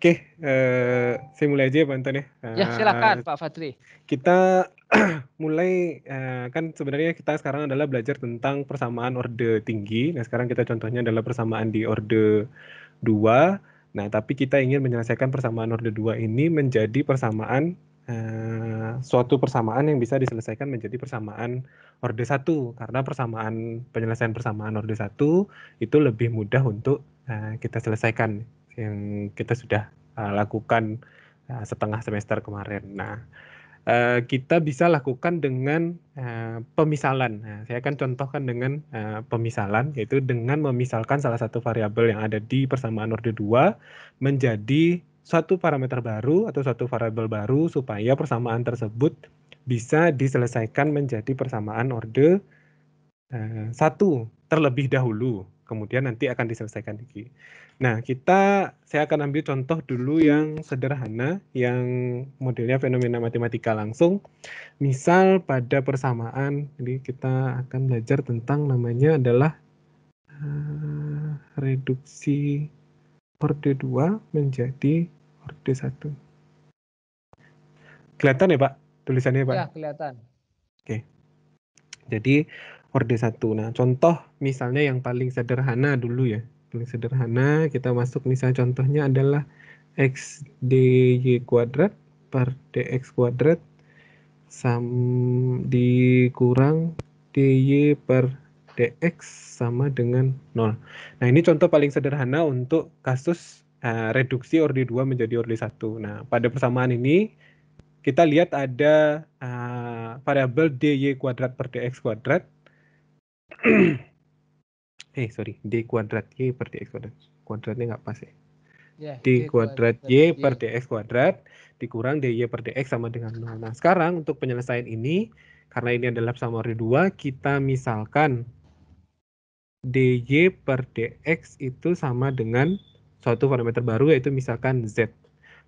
Oke, saya mulai aja ya Pak Anton ya. Ya, silakan Pak Fadri. Kita mulai, kan sebenarnya kita sekarang adalah belajar tentang persamaan orde tinggi. Nah, sekarang kita contohnya adalah persamaan di orde 2. Nah, tapi kita ingin menyelesaikan persamaan orde 2 ini menjadi persamaan, suatu persamaan yang bisa diselesaikan menjadi persamaan orde 1. Karena penyelesaian persamaan orde 1 itu lebih mudah untuk, kita selesaikan yang kita sudah, lakukan, setengah semester kemarin. Nah, kita bisa lakukan dengan, pemisalan. Nah, saya akan contohkan dengan, pemisalan, yaitu dengan memisalkan salah satu variabel yang ada di persamaan orde 2 menjadi suatu parameter baru atau suatu variabel baru supaya persamaan tersebut bisa diselesaikan menjadi persamaan orde 1 terlebih dahulu, kemudian nanti akan diselesaikan lagi. Nah, saya akan ambil contoh dulu yang sederhana, yang modelnya fenomena matematika langsung. Misal pada persamaan, jadi kita akan belajar tentang namanya adalah reduksi orde 2 menjadi orde 1. Kelihatan ya Pak tulisannya Pak? Ya, kelihatan. Oke. Jadi orde 1. Nah, contoh misalnya yang paling sederhana dulu ya. Paling sederhana kita masuk misalnya contohnya adalah x dy kuadrat per dx kuadrat dikurang dy per dx sama dengan 0. Nah, ini contoh paling sederhana untuk kasus reduksi orde 2 menjadi orde 1. Nah, pada persamaan ini kita lihat ada variabel dy kuadrat per dx kuadrat. D kuadrat y per dx kuadrat. Kuadratnya nggak pas ya. Ya, D kuadrat y per Y. dx kuadrat dikurang dy per dx sama dengan 0. Nah, sekarang untuk penyelesaian ini, karena ini adalah sama orde 2, kita misalkan dy per dx itu sama dengan suatu parameter baru, yaitu misalkan z.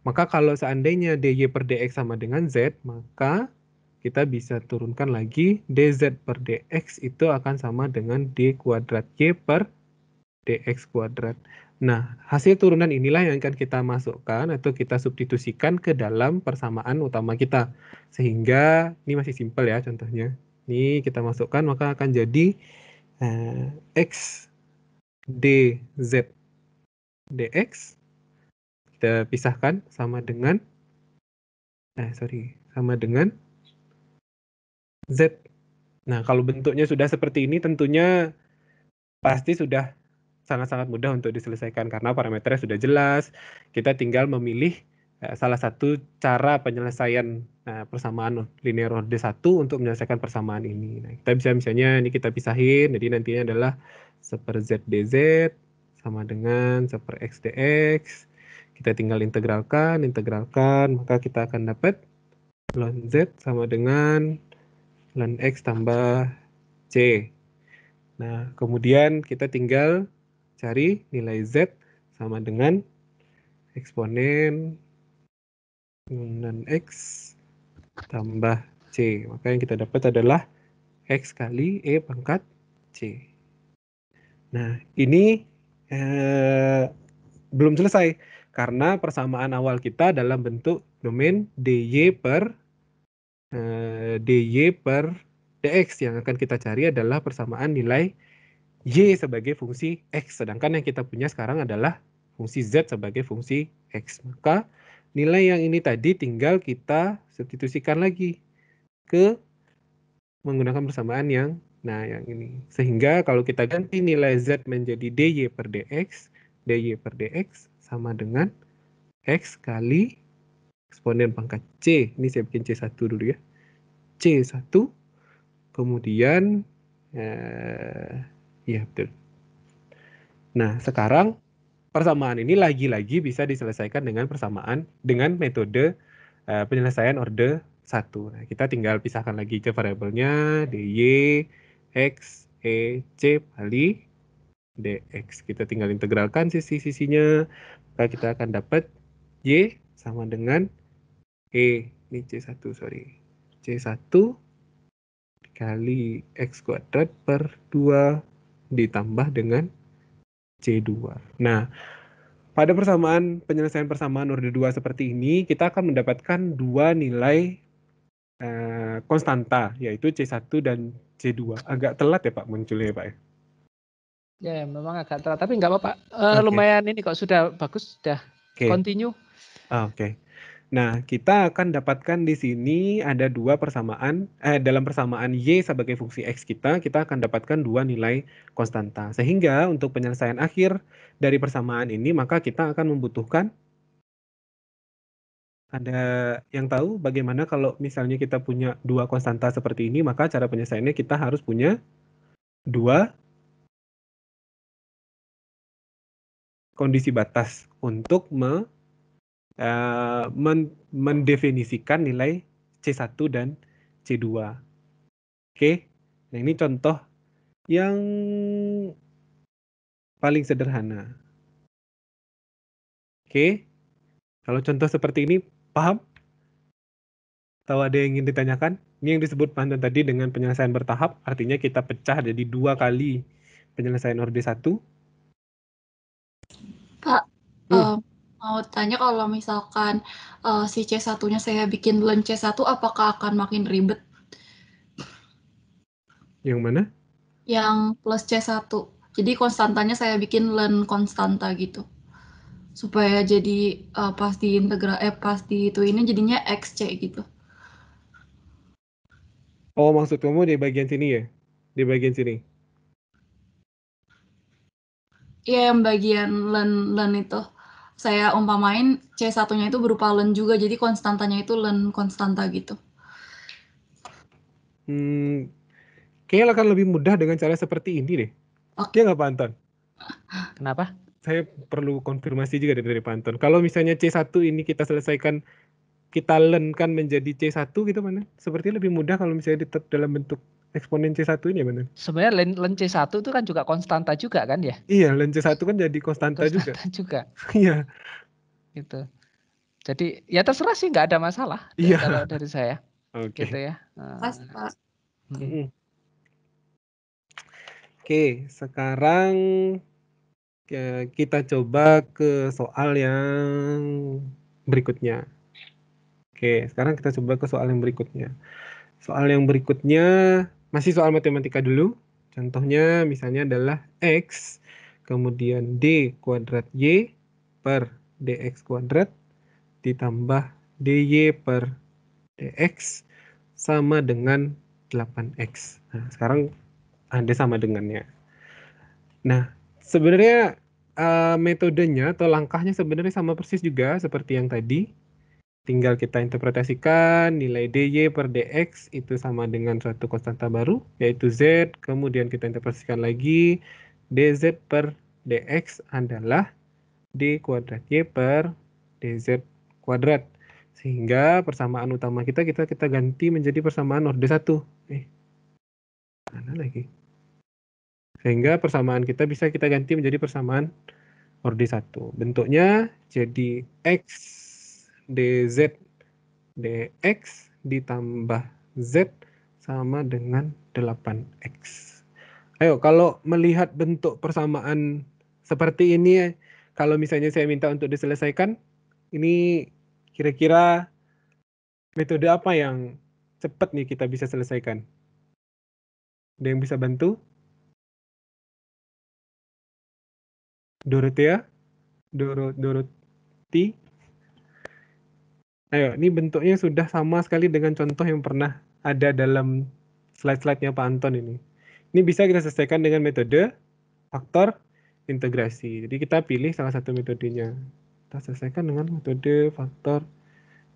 Maka kalau seandainya dy per dx sama dengan z, maka kita bisa turunkan lagi dz per dx itu akan sama dengan d kuadrat y per dx kuadrat. Nah, hasil turunan inilah yang akan kita masukkan atau kita substitusikan ke dalam persamaan utama kita. Sehingga ini masih simpel ya contohnya. Ini kita masukkan maka akan jadi x dz dx kita pisahkan sama dengan sama dengan z. Nah, kalau bentuknya sudah seperti ini tentunya pasti sudah sangat-sangat mudah untuk diselesaikan karena parameternya sudah jelas. Kita tinggal memilih salah satu cara penyelesaian persamaan linear orde 1 untuk menyelesaikan persamaan ini. Nah, kita bisa misalnya ini kita pisahin, jadi nantinya adalah seper z dz sama dengan seper x dx. Kita tinggal integralkan, maka kita akan dapat ln z sama dengan ln x tambah c. Nah, kemudian kita tinggal cari nilai z sama dengan eksponen ln x tambah c. Maka yang kita dapat adalah x kali e pangkat c. Nah, ini belum selesai karena persamaan awal kita dalam bentuk domain dy per dx. Yang akan kita cari adalah persamaan nilai y sebagai fungsi x, sedangkan yang kita punya sekarang adalah fungsi z sebagai fungsi x. Maka nilai yang ini tadi tinggal kita substitusikan lagi ke menggunakan persamaan yang ini. Sehingga kalau kita ganti nilai z menjadi dy per dx sama dengan x kali eksponen pangkat c. Ini saya bikin c1 dulu ya. C1 kemudian ya betul. Nah, sekarang persamaan ini lagi-lagi bisa diselesaikan dengan metode penyelesaian orde 1. Nah, kita tinggal pisahkan lagi ke variabelnya dy x e c kali dx. Kita tinggal integralkan sisi-sisinya, maka kita akan dapat y sama dengan ini c1 kali x kuadrat per 2 ditambah dengan C2. Nah, pada penyelesaian persamaan orde 2 seperti ini, kita akan mendapatkan dua nilai konstanta, yaitu C1 dan C2. Agak telat ya Pak munculnya ya Pak ya? Ya, memang agak telat, tapi nggak apa-apa. Oke. Lumayan ini kok, sudah bagus, sudah continue. Oke. Nah, kita akan dapatkan di sini ada dua persamaan, dalam persamaan Y sebagai fungsi X kita akan dapatkan dua nilai konstanta. Sehingga untuk penyelesaian akhir dari persamaan ini, maka kita akan membutuhkan, ada yang tahu bagaimana kalau misalnya kita punya dua konstanta seperti ini, maka cara penyelesaiannya kita harus punya dua kondisi batas untuk mendefinisikan nilai C1 dan C2. Oke, nah ini contoh yang paling sederhana. Oke, kalau contoh seperti ini, paham? Tahu ada yang ingin ditanyakan? Ini yang disebut Pak Anton tadi dengan penyelesaian bertahap, artinya kita pecah jadi dua kali penyelesaian orde 1. Pak, mau tanya kalau misalkan si C1-nya saya bikin len C1, apakah akan makin ribet? Yang mana? Yang plus C1. Jadi konstantanya saya bikin len konstanta gitu. Supaya jadi pas di itu ini jadinya XC gitu. Oh, maksud kamu di bagian sini ya? Di bagian sini. Iya, yang bagian len itu. Saya umpamain C1-nya itu berupa len juga, jadi konstantanya itu len konstanta gitu. Kayaknya akan lebih mudah dengan cara seperti ini deh. Oke. Ya nggak Pak Anton? Kenapa? Saya perlu konfirmasi juga dari Pak Anton. Kalau misalnya C1 ini kita selesaikan, kita lenkan menjadi C1 gitu mana? Sepertinya lebih mudah kalau misalnya dalam bentuk eksponen C1 ini ya benar? Sebenarnya len C1 itu kan juga konstanta juga kan ya? Iya, len C1 kan jadi konstanta juga. juga. Iya. Gitu. Jadi ya terserah sih, nggak ada masalah. Iya. Kalau dari saya. Oke. Gitu ya. Pas, Pak. Oke, sekarang kita coba ke soal yang berikutnya. Oke, sekarang kita coba ke soal yang berikutnya. Soal yang berikutnya masih soal matematika dulu. Contohnya misalnya adalah X, kemudian D kuadrat Y per DX kuadrat ditambah DY per DX sama dengan 8X. Nah, sekarang ada sama dengannya. Nah, sebenarnya metodenya atau langkahnya sebenarnya sama persis juga seperti yang tadi. Tinggal kita interpretasikan nilai dy per dx itu sama dengan suatu konstanta baru, yaitu z. Kemudian kita interpretasikan lagi dz per dx adalah d kuadrat y per dz kuadrat. Sehingga persamaan utama kita ganti menjadi persamaan orde 1. Mana lagi? Sehingga persamaan kita bisa kita ganti menjadi persamaan orde 1. Bentuknya jadi x dz dx ditambah z sama dengan 8x. Ayo, kalau melihat bentuk persamaan seperti ini, kalau misalnya saya minta untuk diselesaikan, ini kira-kira metode apa yang cepat nih kita bisa selesaikan? Ada yang bisa bantu? Dorothea? Dorothy? Ayo, ini bentuknya sudah sama sekali dengan contoh yang pernah ada dalam slide-slide-nya Pak Anton ini. Ini bisa kita selesaikan dengan metode faktor integrasi. Jadi kita pilih salah satu metodenya. Kita selesaikan dengan metode faktor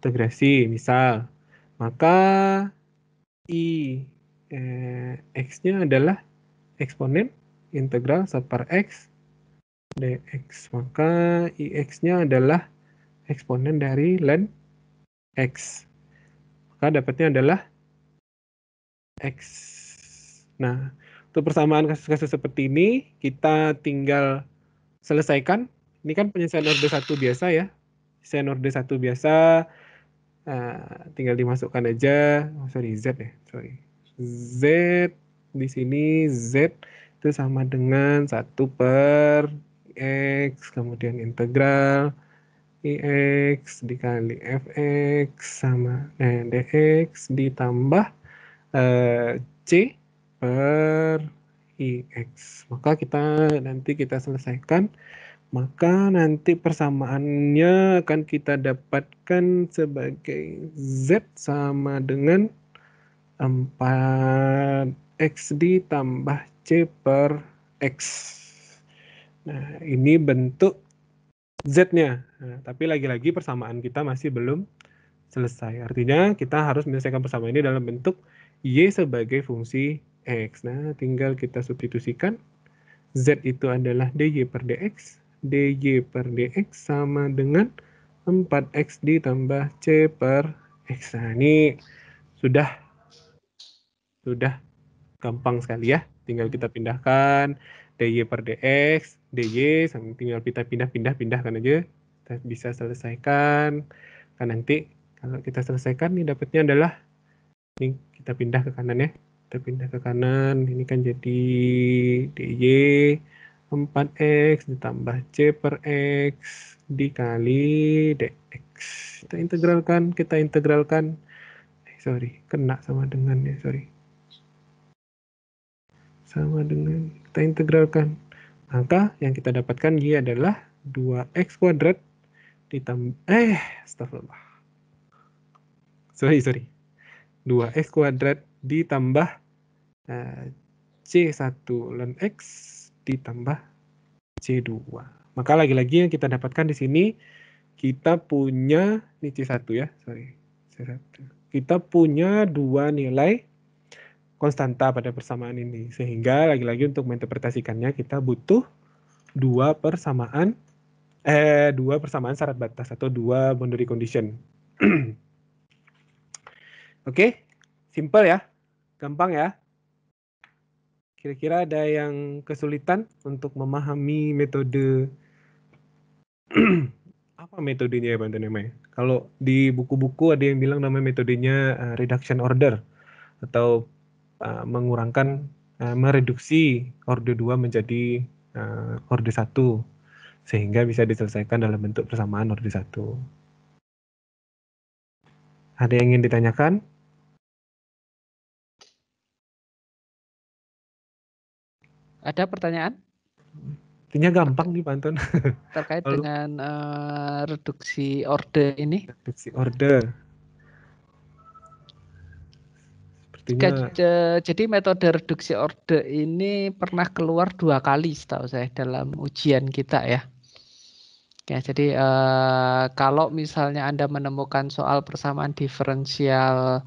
integrasi. Misal, maka X-nya adalah eksponen integral 1 per X dx. Maka IX-nya adalah eksponen dari len X. Maka dapatnya adalah X. Nah, untuk persamaan kasus-kasus seperti ini, kita tinggal selesaikan. Ini kan penyelesaian orde 1 biasa ya. Penyelesaian orde 1 biasa, tinggal dimasukkan aja. Oh, sorry, Z ya. Sorry. Z, di sini Z itu sama dengan 1 per IX, kemudian integral IX dikali Fx sama dx ditambah C per IX. Maka nanti kita selesaikan. Maka nanti persamaannya akan kita dapatkan sebagai Z sama dengan 4X ditambah C per X. Nah, ini bentuk Z-nya. Nah, tapi lagi-lagi persamaan kita masih belum selesai. Artinya kita harus menyelesaikan persamaan ini dalam bentuk Y sebagai fungsi X. Nah, tinggal kita substitusikan. Z itu adalah dy per dx. dy per dx sama dengan 4x ditambah c per x. Nah, ini sudah gampang sekali ya. Tinggal kita pindahkan dy per dx, dy, tinggal kita pindah-pindahkan aja. Kita bisa selesaikan. Kan nanti kalau kita selesaikan, ini dapatnya adalah, ini kita pindah ke kanan ya. Kita pindah ke kanan, ini kan jadi dy 4x ditambah c per x dikali dx. Kita integralkan. Sorry, kena sama dengan ya, sorry. Sama dengan, kita integralkan. Maka yang kita dapatkan y adalah 2x kuadrat ditambah, astagfirullah. Sorry. 2x kuadrat ditambah C1 ln X ditambah C2. Maka lagi-lagi yang kita dapatkan di sini, kita punya, ini C1 ya, sorry. C1. Kita punya dua nilai konstanta pada persamaan ini. Sehingga lagi-lagi untuk menginterpretasikannya, kita butuh dua persamaan syarat batas atau dua boundary condition. Oke, simple ya, gampang ya. Kira-kira ada yang kesulitan untuk memahami metode apa metodenya ya Bantu namanya? Kalau di buku-buku ada yang bilang namanya metodenya reduction order atau mereduksi orde 2 menjadi orde 1 sehingga bisa diselesaikan dalam bentuk persamaan orde 1. Ada yang ingin ditanyakan? Ada pertanyaan? Intinya gampang nih Pantun. Terkait dengan reduksi orde ini? Reduksi orde. Sepertinya. Jadi metode reduksi orde ini pernah keluar 2 kali setahu saya dalam ujian kita ya. Ya, jadi kalau misalnya Anda menemukan soal persamaan diferensial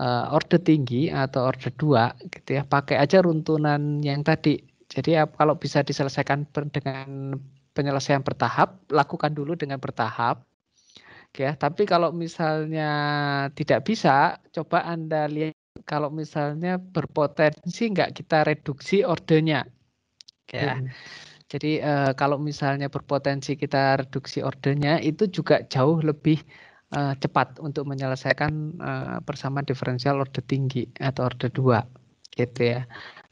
orde tinggi atau orde 2 gitu ya, pakai aja runtunan yang tadi. Jadi kalau bisa diselesaikan dengan penyelesaian bertahap, lakukan dulu dengan bertahap. Ya, tapi kalau misalnya tidak bisa, coba Anda lihat kalau misalnya berpotensi nggak kita reduksi ordenya. Ya. Jadi kalau misalnya berpotensi kita reduksi ordenya, itu juga jauh lebih cepat untuk menyelesaikan persamaan diferensial orde tinggi atau orde 2 gitu ya.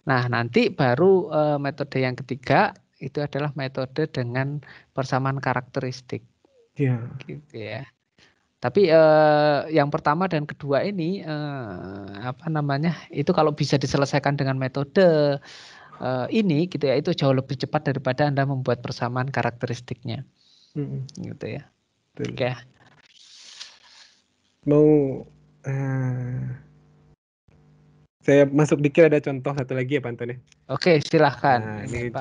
Nah, nanti baru metode yang ketiga itu adalah metode dengan persamaan karakteristik. Ya. Gitu ya. Tapi yang pertama dan kedua ini itu kalau bisa diselesaikan dengan metode ini gitu ya, itu jauh lebih cepat daripada Anda membuat persamaan karakteristiknya. Gitu ya. Oke. Mau saya masuk dikit, ada contoh satu lagi ya Pak Anton ya. Oke, silahkan. Nah, ini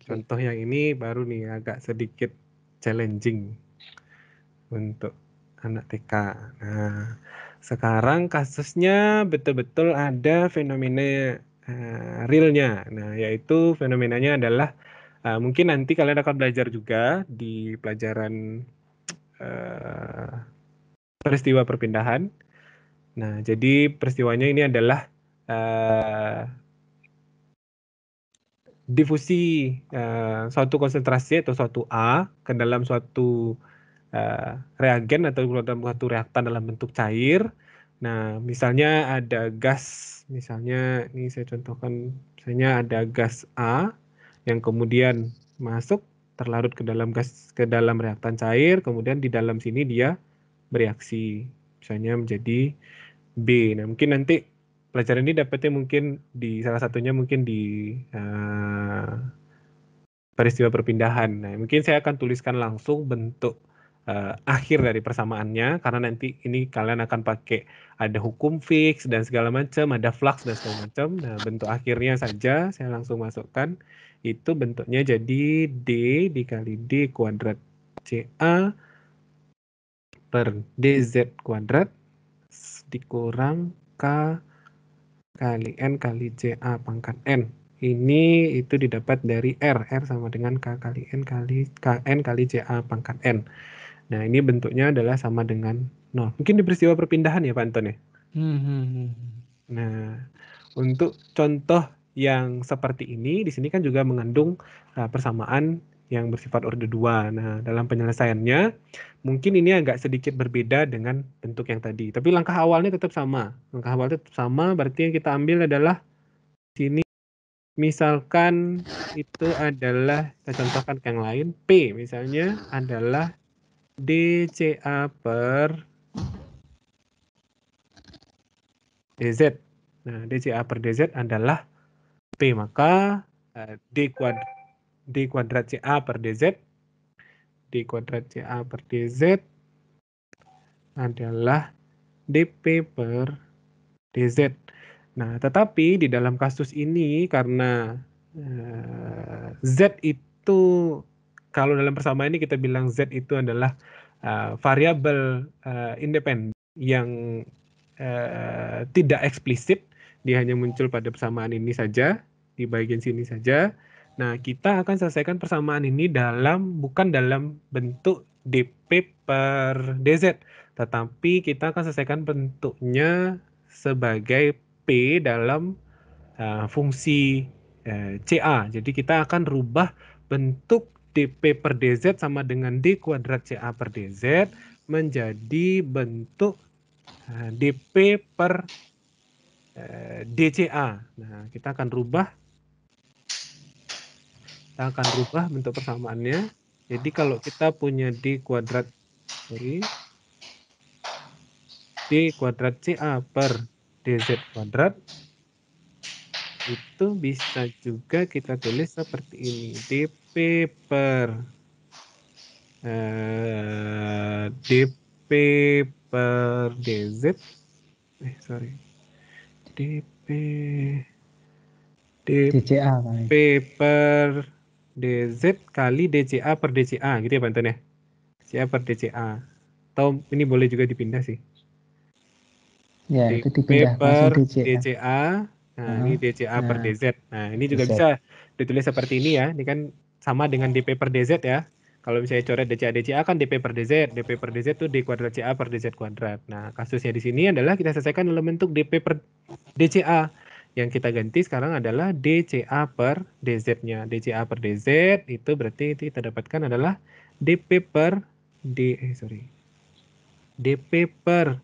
contoh yang ini baru nih agak sedikit challenging untuk anak TK. Nah, sekarang kasusnya betul-betul ada fenomena realnya. Nah, yaitu fenomenanya adalah mungkin nanti kalian akan belajar juga di pelajaran peristiwa perpindahan. Nah, jadi peristiwanya ini adalah difusi suatu konsentrasi atau suatu A ke dalam suatu reagen atau dalam suatu reaktan dalam bentuk cair. Nah, misalnya ada gas, misalnya ini saya contohkan, misalnya ada gas A yang kemudian masuk, terlarut ke dalam gas, ke dalam reaktan cair, kemudian di dalam sini dia bereaksi, misalnya menjadi B. Nah, mungkin nanti pelajaran ini dapatnya mungkin di salah satunya mungkin di peristiwa perpindahan. Nah, mungkin saya akan tuliskan langsung bentuk akhir dari persamaannya, karena nanti ini kalian akan pakai ada hukum fix dan segala macam, ada flux dan segala macam. Nah, bentuk akhirnya saja saya langsung masukkan, itu bentuknya jadi D dikali D kuadrat CA per DZ kuadrat dikurang K kali N kali CA pangkat N. Ini itu didapat dari R sama dengan K kali N kali KN kali CA pangkat N. Nah, ini bentuknya adalah sama dengan 0. Mungkin di peristiwa perpindahan ya Pak Anton ya? Nah, untuk contoh yang seperti ini, di sini kan juga mengandung persamaan yang bersifat orde 2. Nah, dalam penyelesaiannya, mungkin ini agak sedikit berbeda dengan bentuk yang tadi. Tapi langkah awalnya tetap sama. Langkah awalnya tetap sama, berarti yang kita ambil adalah sini. Misalkan itu adalah, kita contohkan ke yang lain, P misalnya adalah DCA per DZ. Nah, DCA per DZ adalah P, maka D kuadrat CA per DZ, D kuadrat CA per DZ adalah DP per DZ. Nah, tetapi di dalam kasus ini karena Z itu, kalau dalam persamaan ini kita bilang Z itu adalah variabel independen yang tidak eksplisit, dia hanya muncul pada persamaan ini saja, di bagian sini saja. Nah, kita akan selesaikan persamaan ini bukan dalam bentuk DP per DZ, tetapi kita akan selesaikan bentuknya sebagai P dalam fungsi CA. Jadi kita akan rubah bentuk DP per DZ sama dengan D kuadrat CA per DZ menjadi bentuk DP per DCA. Nah, kita akan rubah bentuk persamaannya. Jadi kalau kita punya D kuadrat CA per DZ kuadrat, itu bisa juga kita tulis seperti ini. DP per DZ, DCA per DZ kali DCA per DCA, gitu ya Pak Anton ya? DCA per DCA. Atau ini boleh juga dipindah sih. Ya, itu dipindah per langsung DCA. Nah, ini DCA per DZ. Nah, ini juga bisa ditulis seperti ini ya. Ini kan sama dengan DP per DZ ya. Kalau misalnya coret DCA kan DP per DZ. DP per DZ itu D kuadrat CA per DZ kuadrat. Nah, kasusnya di sini adalah kita selesaikan dalam bentuk DP per DCA. Yang kita ganti sekarang adalah DCA per DZ-nya. DCA per DZ itu berarti kita dapatkan adalah DP per DP per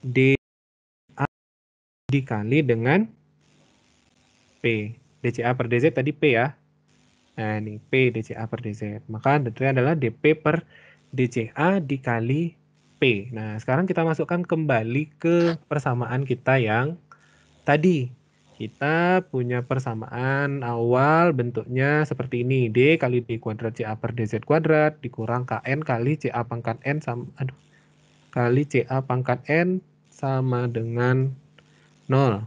D dikali dengan P. DCA per DZ tadi P ya. Nah, ini P DCA per DZ. Maka itu adalah DP per DCA dikali P. Nah, sekarang kita masukkan kembali ke persamaan kita yang tadi. Kita punya persamaan awal bentuknya seperti ini. D kali D kuadrat CA per DZ kuadrat dikurang KN kali CA pangkat N kali CA pangkat N sama dengan 0.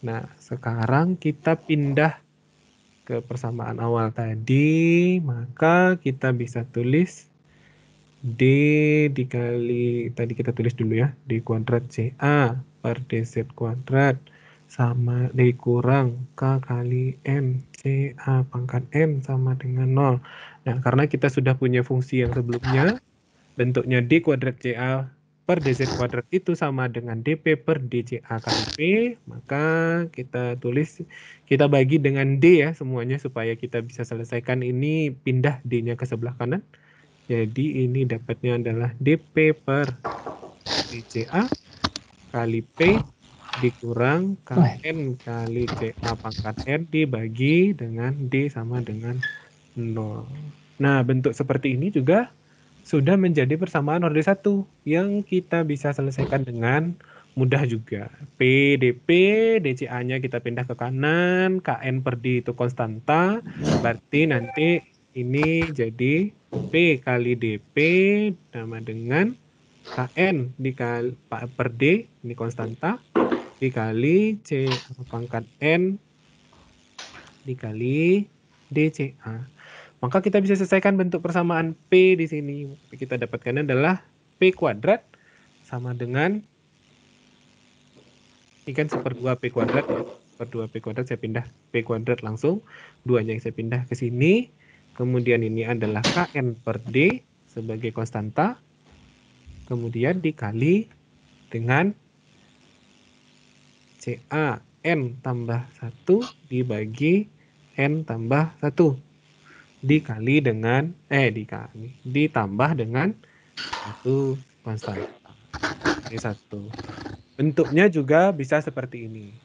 Nah, sekarang kita pindah ke persamaan awal tadi, maka kita bisa tulis D dikali, tadi kita tulis dulu ya, D kuadrat CA per DZ kuadrat sama D kurang K kali N CA pangkat N sama dengan 0. Nah, karena kita sudah punya fungsi yang sebelumnya, bentuknya D kuadrat CA per DZ kuadrat itu sama dengan DP per DCA kali P, maka kita bagi dengan D ya semuanya supaya kita bisa selesaikan ini, pindah D-nya ke sebelah kanan. Jadi ini dapatnya adalah DP per DCA kali P dikurang KN kali CA pangkat N dibagi dengan D sama dengan 0. Nah, bentuk seperti ini juga sudah menjadi persamaan orde 1 yang kita bisa selesaikan dengan mudah juga. P, DP, DCA-nya kita pindah ke kanan, KN per D itu konstanta, berarti nanti ini jadi P kali DP sama dengan KN dikali per D, ini konstanta, dikali C pangkat N dikali DCA. Maka kita bisa selesaikan bentuk persamaan P di sini. Kita dapatkan adalah P kuadrat sama dengan, ini kan 1/2 P kuadrat, 1/2 P kuadrat saya pindah P kuadrat langsung, 2-nya yang saya pindah ke sini. Kemudian ini adalah KN per D sebagai konstanta. Kemudian dikali dengan CA N tambah 1 dibagi N tambah 1. Dikali dengan, ditambah dengan 1 konstanta. Ini 1. Bentuknya juga bisa seperti ini.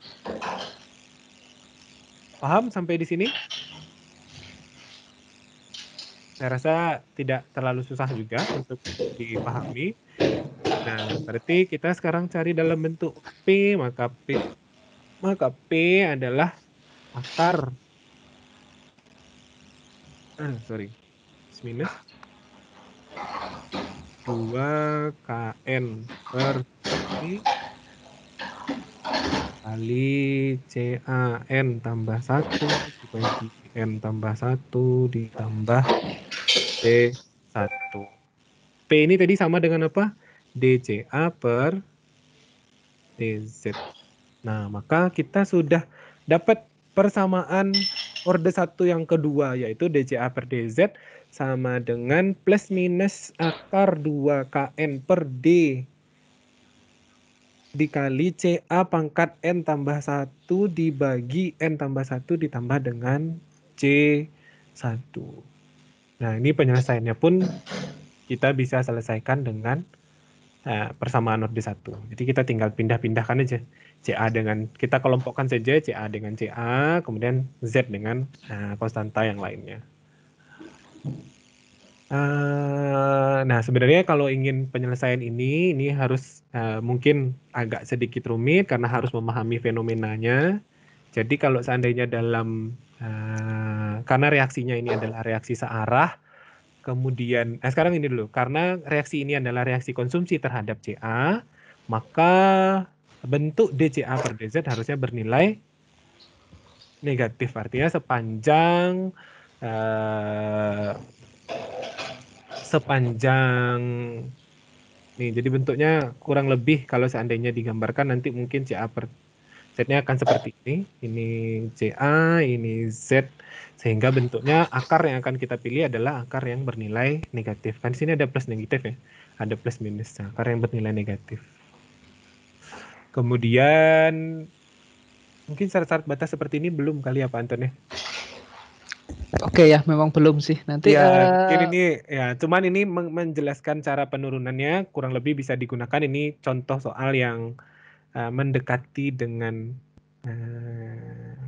Paham sampai di sini? Saya rasa tidak terlalu susah juga untuk dipahami. Nah, berarti kita sekarang cari dalam bentuk P, maka P adalah akar minus 2 KN per D kali CAN tambah 1 dibagi N tambah 1 ditambah D1. P ini tadi sama dengan apa? DCA per DZ. Nah, maka kita sudah dapat persamaan orde 1 yang kedua, yaitu DCA per DZ sama dengan plus minus akar 2 KN per D dikali CA pangkat N tambah 1 dibagi N tambah 1 ditambah dengan C1. Nah, ini penyelesaiannya pun kita bisa selesaikan dengan persamaan orde 1. Jadi kita tinggal pindah-pindahkan aja. CA dengan, kita kelompokkan saja CA dengan CA, kemudian Z dengan konstanta yang lainnya. Nah, sebenarnya kalau ingin penyelesaian ini harus mungkin agak sedikit rumit karena harus memahami fenomenanya. Jadi kalau seandainya dalam, karena reaksinya ini adalah reaksi searah, kemudian, sekarang ini dulu, karena reaksi ini adalah reaksi konsumsi terhadap CA, maka bentuk DCA per DZ harusnya bernilai negatif. Artinya sepanjang nih, jadi bentuknya kurang lebih kalau seandainya digambarkan nanti mungkin CA per Z-nya akan seperti ini. Ini CA, ini Z. Sehingga bentuknya akar yang akan kita pilih adalah akar yang bernilai negatif. Kan di sini ada plus negatif ya. Ada plus minus. Akar yang bernilai negatif. Kemudian mungkin syarat-syarat batas seperti ini belum kali ya Pak Anton ya? Oke ya, memang belum sih. Nanti ya, mungkin ini ya, cuman ini menjelaskan cara penurunannya kurang lebih bisa digunakan. Ini contoh soal yang mendekati dengan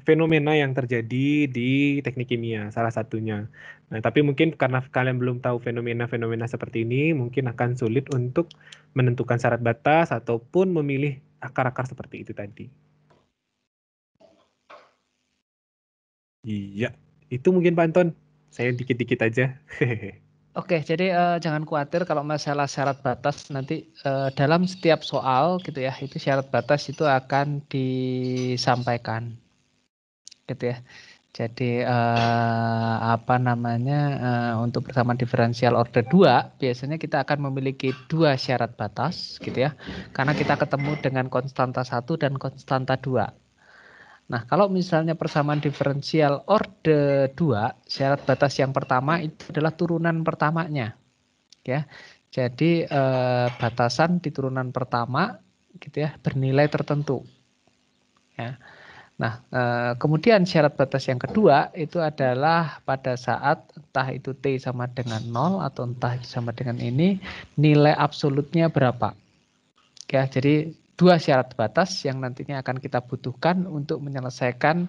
fenomena yang terjadi di teknik kimia, salah satunya. Nah, tapi mungkin karena kalian belum tahu fenomena-fenomena seperti ini, mungkin akan sulit untuk menentukan syarat batas ataupun memilih akar-akar seperti itu tadi. Iya, itu mungkin Pak Anton. Saya dikit-dikit aja. Oke, jadi jangan khawatir kalau masalah syarat batas nanti dalam setiap soal gitu ya, itu syarat batas itu akan disampaikan, gitu ya. Jadi untuk persamaan diferensial orde 2 biasanya kita akan memiliki 2 syarat batas, gitu ya, karena kita ketemu dengan konstanta 1 dan konstanta 2. Nah, kalau misalnya persamaan diferensial orde 2, syarat batas yang pertama itu adalah turunan pertamanya. Ya. Jadi batasan di turunan pertama gitu ya, bernilai tertentu. Ya. Nah, kemudian syarat batas yang kedua itu adalah pada saat entah itu T sama dengan 0 atau entah itu sama dengan ini, nilai absolutnya berapa. Ya, jadi dua syarat batas yang nantinya akan kita butuhkan untuk menyelesaikan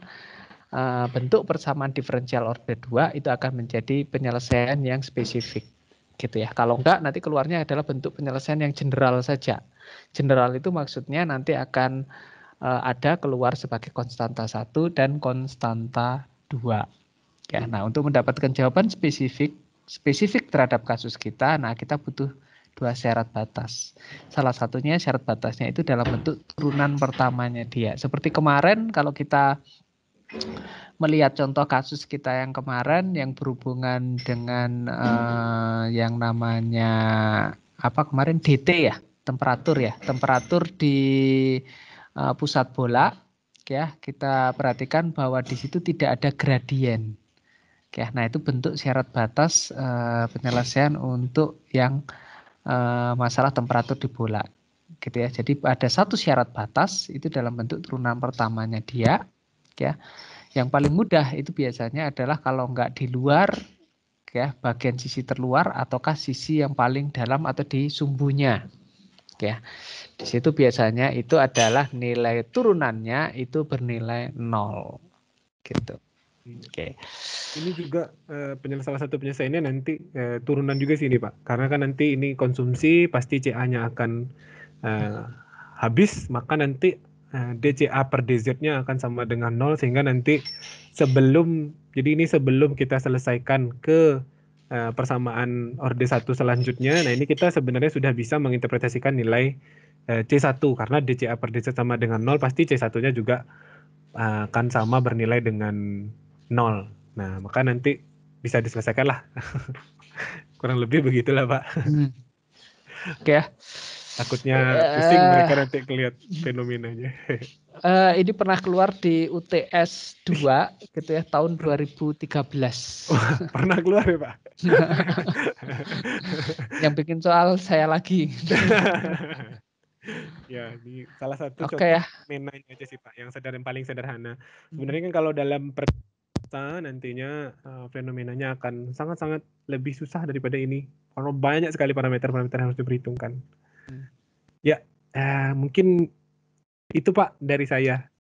bentuk persamaan diferensial order 2 itu akan menjadi penyelesaian yang spesifik gitu ya. Kalau enggak nanti keluarnya adalah bentuk penyelesaian yang general saja. General itu maksudnya nanti akan ada keluar sebagai konstanta 1 dan konstanta 2. Ya, nah untuk mendapatkan jawaban spesifik terhadap kasus kita, nah kita butuh dua syarat batas. Salah satunya syarat batasnya itu dalam bentuk turunan pertamanya dia. Seperti kemarin kalau kita melihat contoh kasus kita yang kemarin yang berhubungan dengan yang namanya apa kemarin DT ya, temperatur di pusat bola ya, kita perhatikan bahwa di situ tidak ada gradien. Ya, nah itu bentuk syarat batas penyelesaian untuk yang masalah temperatur di bola gitu ya. Jadi ada satu syarat batas itu dalam bentuk turunan pertamanya dia ya. Yang paling mudah itu biasanya adalah kalau enggak di luar ya, bagian sisi terluar ataukah sisi yang paling dalam atau di sumbunya. Ya. Di situ biasanya itu adalah nilai turunannya itu bernilai 0. Gitu. Oke. Ini juga salah satu penyelesaiannya nanti turunan juga sih ini Pak. Karena kan nanti ini konsumsi pasti CA-nya akan habis, maka nanti DCA per DZ-nya akan sama dengan 0 sehingga nanti sebelum kita selesaikan ke persamaan orde 1 selanjutnya, nah ini kita sebenarnya sudah bisa menginterpretasikan nilai C1 karena DCA per DZ sama dengan 0 pasti C1-nya juga akan sama bernilai dengan 0. Nah, maka nanti bisa diselesaikan lah. Kurang lebih begitulah, Pak. Oke ya. Takutnya pusing mereka nanti kelihatan fenomenanya. Ini pernah keluar di UTS 2 gitu ya tahun 2013. Wah, pernah keluar ya, Pak? Yang bikin soal saya lagi. Ya, ini salah satu Oke contoh ya. fenomena aja sih, Pak, yang paling sederhana. Sebenarnya kan kalau dalam nantinya fenomenanya akan sangat-sangat lebih susah daripada ini. Karena banyak sekali parameter-parameter yang harus diperhitungkan. Ya, mungkin itu Pak dari saya.